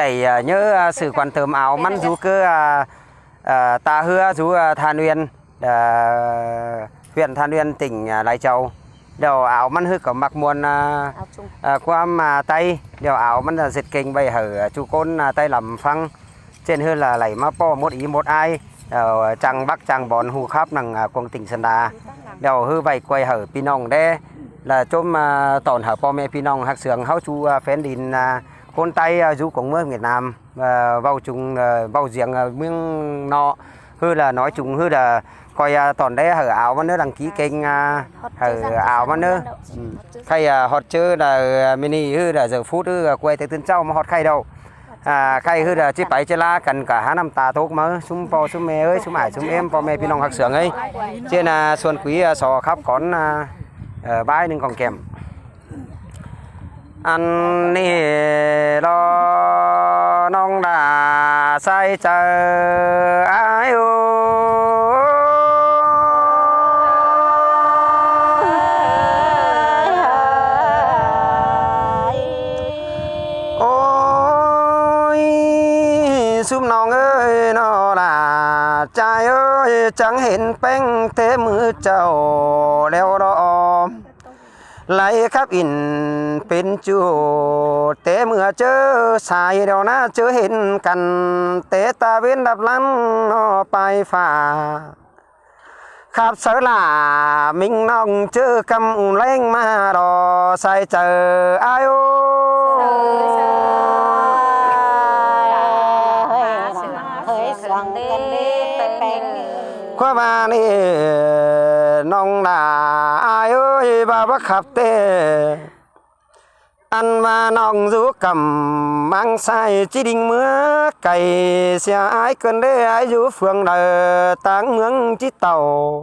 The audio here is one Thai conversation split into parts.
tẩy nhớ sự quan tâm áo mắn chú cứ ta hứa chú Than Uyên huyện Than Uyên tỉnh Lai Châu đều áo mắn hứa có mặc muôn qua mà tay đều áo mắn là dịch kinh bây hở chú côn tay làm phăng trên hứa là lấy mà po một ý một ai chẳng bắc chẳng bón hù khắp năng quang tỉnh Sơn Đà đều hư vậy quay hở pinong đe là chôm tổn hở po mẹ pinong hạc sướng háo chú phén đìn con tay du cũng mưa Việt Nam vào chung vào giếng miếng nọ hư là nói chung hư là coi tòn đấy hở áo mà nữa đăng ký kênh hở áo mà nữa khay hot chơi là mini hư là giờ phút hư quay tới tân châu mà hot khay đâu khay hư là chiếc bảy chơi la cần cả há năm tà thuốc mà sum po sum mẹ ơi sum ải sum em po mẹ phi nong hạc sướng ấy trên xuân quý sò khắp con bãi nên còn kèm anh nè lo nong đã say chờ ai ôi sum nong ơi nó là trai ơi chẳng hiện bánh thế mưa trầu leo đó lại khắp in bên chùa té mưa chớ xài đâu na chớ hiện cần té ta bên đập lăn nó bay phà khắp sở là mình nong chớ cầm lên mà đò sai chờ ai qua ba đi nong là ai ơi ba bác khắp tê ăn mà nong rú cầm mang sai chỉ đinh mưa cày xe ái cơn đê ái rú phường đời táng mướn chiếc tàu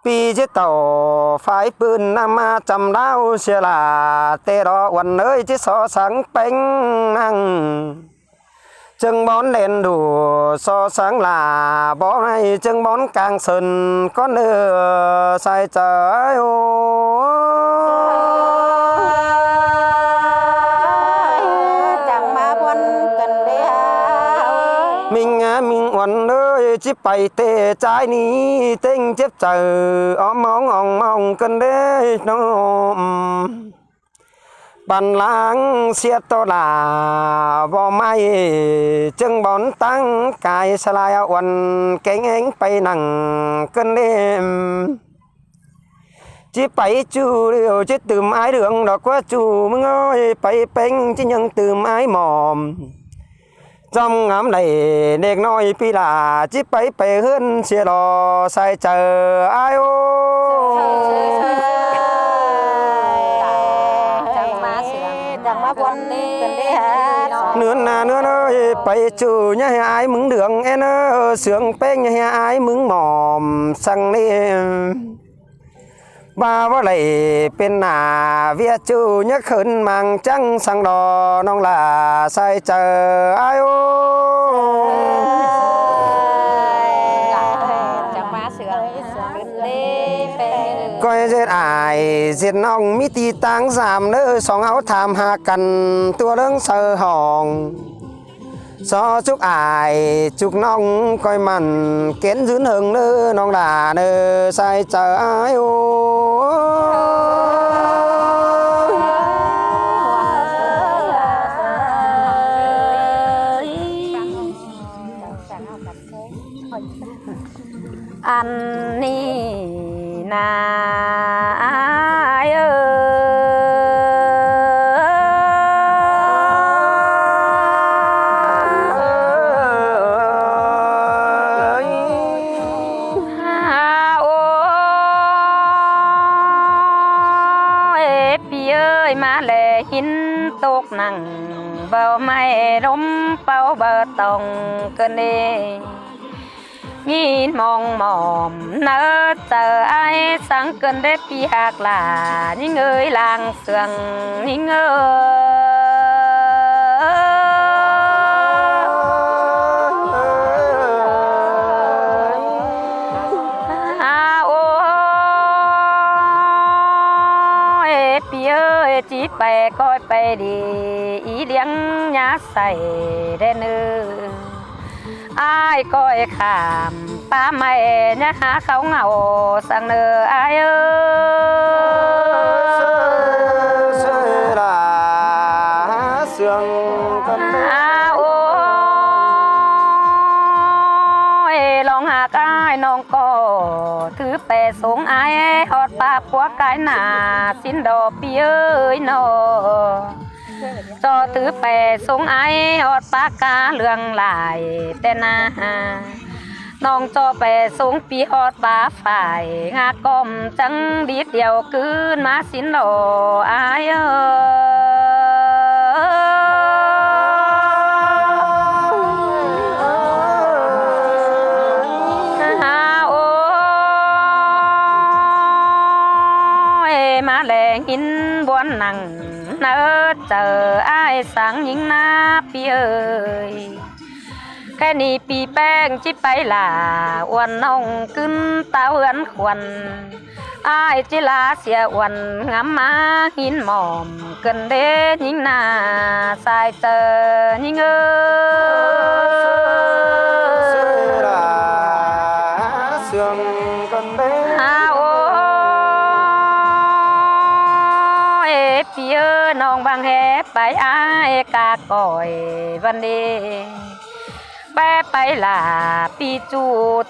pi chiếc tàu phải bươn năm trăm đau xe là tê đó quần ơi chiếc so sáng bánh năng chân bón đèn đủ so sáng là bó này chân bón càng sơn có nửa sai trời chẳng mà quân cần đi mình quần ơi chiếc bày tê trái ní tinh chiếc trời óm mong cần đế nó bàn láng xe to là bò mai chân bón tăng cài xa lai quần cánh ánh bay nặng cân đêm chỉ bay chú điều chứ từ mái đường đó quá chú mừng ơi bay bánh chứ nhưng từ mái mòm trong ngắm này đẹp nói pi là chỉ bay hơn xe đò sai chờ ai ô nữa ơi bay chú nhà ai mừng đường em sướng bánh nhà ai mừng mòm sang đi ba vợ lại bên nà việt chú nhắc hơn mang trắng sang đò nong là sai chờ ai ô coi giết ai giết nong mi ti tang giảm nữa song áo tham hạ cần tua lớn sơ hòn so chúc ai chúc nong coi mặn kiến dướn hừng nữa nong là nữa sai chờ ai ô anh ni na ai ơi mà lệ hin tốt nặng bao mai rôm bao bờ tông cơn đi nhìn mong mòm nỡ chờ ai sáng cơn đếp pi hạc là những người làng sườn những จีไปก้อยไปดีอีเลี้ยงยาใส่ได้เนื้ออ้ายก้อยขามป้าไม่ยะหาเขาเหงาสั่งเนื้ออ้ายเอ้โอ้ยลองหากอ้ายน้องก็ถือแปรสงอ้ายหอดปากปัวกายหนาสินดอกปีเอ้ยนอจอถือแปรสงอ้ายหอดปากกาเรื่องหลายแต่นาน้องจอไปสูงปีฮอดป่าฝ่ายงากอมจังดีเดียวคืนมาสินโลอายมาแลงหินบวนหนังเนื้อเจออายสังยิงนาพี่เอ้ยแค่นี้ปีแป้งจิไปลาอ้วนน้องกึนตาเหือนขวัญอ้ายจิลาเสียอ้วนงามมาหินหมอมเกินเด้ยิงนาสายเจอยิงพี่เอ้น้องบางแหไปอ้ายกาก่อยวันนี้แปไปลาปีจู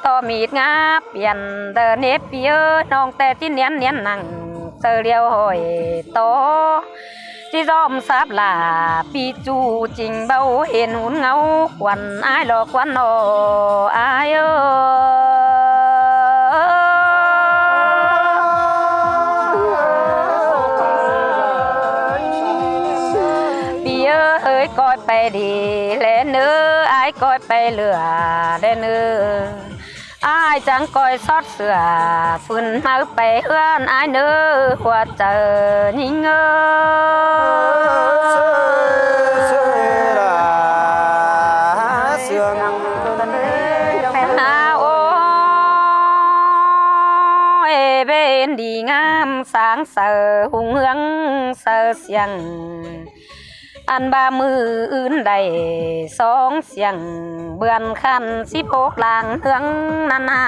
ต่อมีดงาเปลี่ยนเดินเนพี่เอ้น้องแต่ที่เนียนนั่งเจอเรียวหอยโตที่ซ้อมซับลาปีจูจริงเบาเห็นหุ่นเงาควันอ้ายหลอกควันนออ้ายก้อยไปดีแลเนื้ออ้ายก้อยไปเหลือแลเนื้ออ้ายจังก้อยซอดเสือฝืนมาไปเอื้อนอ้ายเนื้อหัวเจอยิงเป็นดีงามสางเสือหุงเฮืองเสือเสียงอันบามืออื่นใดสองเสียงเบือนคัน16ลางเฮืองนานา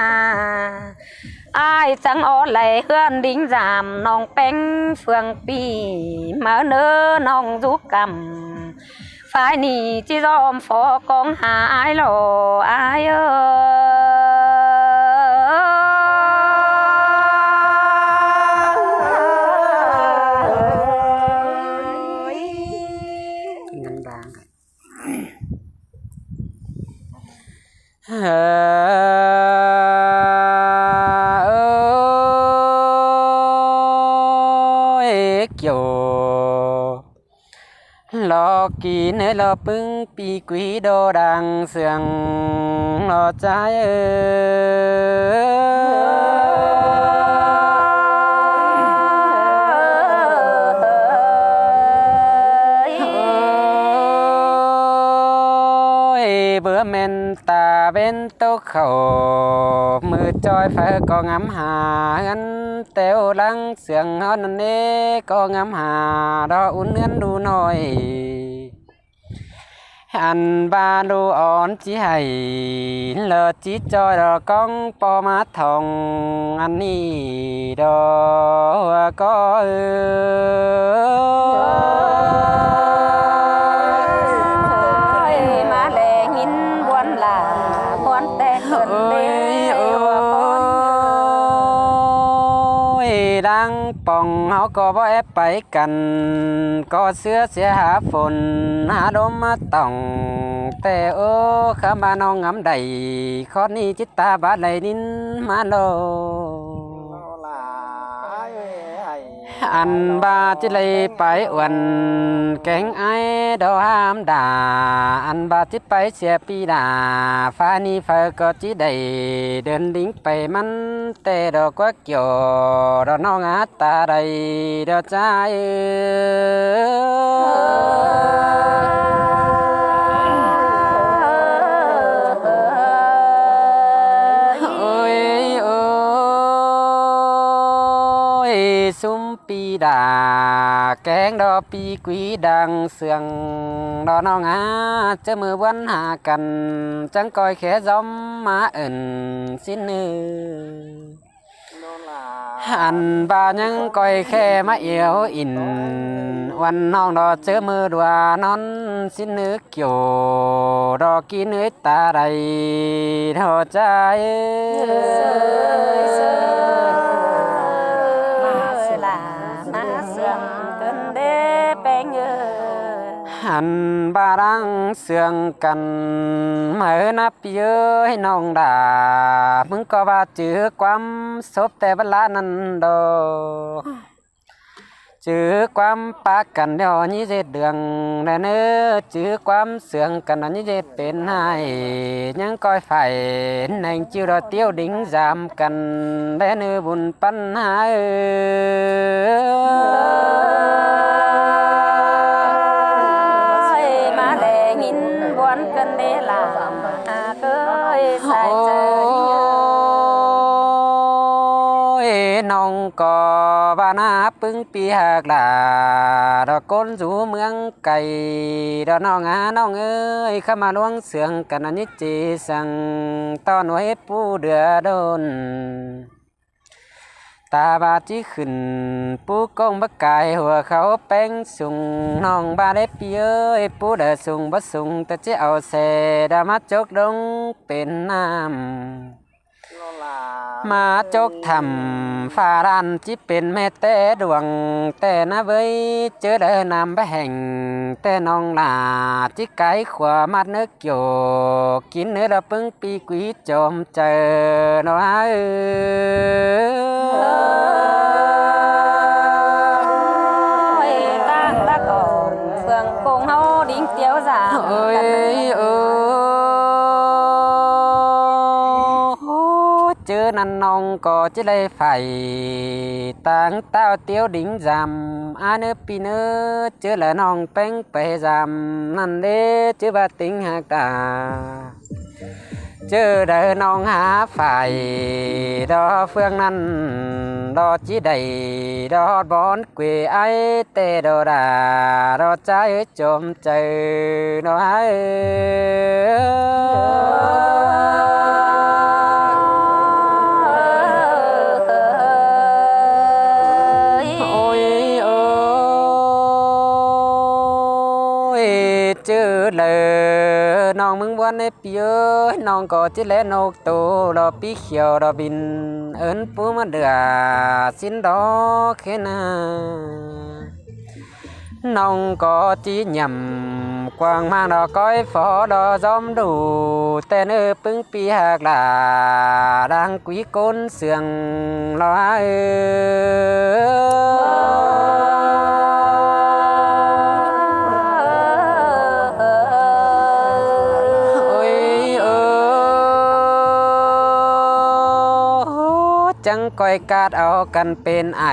อ้ายจังอ้อไหลเฮือนดิ้งจามน้องแป้งเฟืองปีมาเนื้อน้องจุกกำฝ่ายนี้จีจอมฟอกองหาอ้ายหล่ออ้ายlò kỳ nơi lò bưng pi quý đô đang sương lò trái bữa men ta bên tô khẩu mưa trôi phải có ngắm hà ngắn téo lăng sương hơn nê có ngắm hà đó uốn ngắn đu nồi ăn ba đu ón chỉ hay lờ chỉ cho đó con po mát thòng ăn đi đó có đang pong họ có bỏ ép bảy cành có xưa sẽ hạ phồn hạ đốm tòng tè ô khá ba non ngắm đầy khó ni chít ta bá đầy nín má lô ăn ba chít lấy bảy uẩn kén ai đâu ham đà ăn ba chít bảy xe pi đà pha ni phơ có chí đầy đơn đính bảy mắn tè đồ quá kiểu đồ non ngát ta đầy đồ trái ôi ôi sum pi đà แกงดอปีกุยดังเสียงดอน้องอาจะมือวันหากันจังก้อยแค่จอมมาเอิ่นสิ้นเนื้อหันบายังก้อยแค่มาเอียวอินวันน้องดอเจอมือดัวนอนสิ้นเนื้อเกี่ยวดอกินเนื้อตาใดเท่าใจหันบารังเสื่องกันเมื่อนับเยอะให้น้องด่ามึงก็ว่าจื้อความศพแต่เวลานั้นดอจื้อความปากกันเดี๋ยวนี้เจ็ดเดืองแน่เนื้อจื้อความเสื่องกันอันนี้เจ็ดเป็นให้ยังก้อยไฟแห่งจิ้วดอเตี้ยวดิ้งจามกันแน่เนื้อบุญปัญหาน้องก็บ้านาปึ้งปีหักลาดอกก้นสู่เมืองไก่ดอกน้องน้องเอ้ยเข้ามาล้วงเสืองกันอันนี้จีสังตอนไว้ผู้เดือดนตาบาจีขึ้นผู้กงบักไก่หัวเขาแป้งสุงน้องบาเล็บเย้ยผู้เดือสุงบัสุงแต่จะเอาเสดามาจกดงเป็นน้ำมาจกทำฟ้ารันจิเป็นแม่แต่ดวงแต่นะเว้ยเจอเดินนำไปแห่งแต่น้องลาจิไก่ขวามัดเนื้อเกี่ยวกินเนื้อดาปึ้งปีกุยจอมเจอน้อยตั้งตะก่อนเฟืองคงเฮาดิ้งเตี้ยวสาเจอนั่นน้องก็จะได้ไฟตั้งเต้าเตี้ยวดิ้งจำอาเนื้อปีเนื้อเจอละน้องเป้งไปจำนั่นเด้เจอบาติงหักตาเจอเดินน้องหาไฟดอเฟืองนั้นดอจีได้ดอบอนเกวไอเตดอดาดอใจจมใจดอไอเลยน้องมึงวันในปีเอ้ยน้องก็จะเล่นนกโตดอปีเขียวดอบินเอิ้นปูมาเดือสินดอกแค่นาน้องก็จีหย่ำกวางมากดอกก้อยฟอดอจอมดูแต่เนื้อปึ้งปีหักลาดังกุยก้นเสียงลอยจังก้อยกาดเอากันเป็นไอ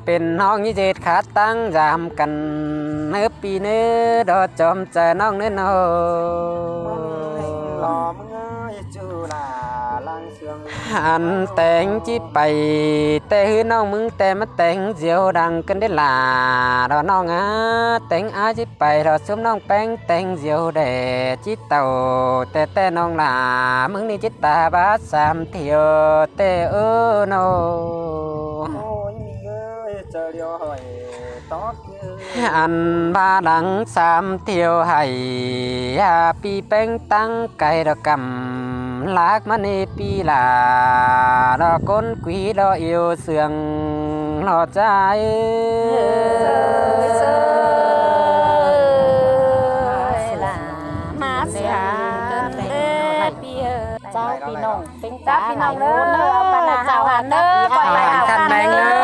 เป็นน้องยี่เจ็ดขาตั้งยามกันเนื้อปีเนื้อดอจอมใจน้องเนื้อโนหันแต่งจีไปแต่หือน้องมึงแต่มาแต่งเจียวดังกันได้ลาดอน้องแต่งอาจีไปดอซุ้มน้องแป้งแต่งเจียวแดจีเต่าแต่น้องลามึงนี่จิตตาบาสามเที่ยวแต่โนอันบาดังสามเที่ยวให้ปีแป้งตั้งไก่ดอกกำลากมันในปีลาดอกก้นกุยดอกเอวเสืองหล่อใจมาเสียเจ้าพี่น้องเป็นเจ้าพี่น้องเด้อเอาปนาเจ้าหันเด้อก่อนไปเอากันเด้อ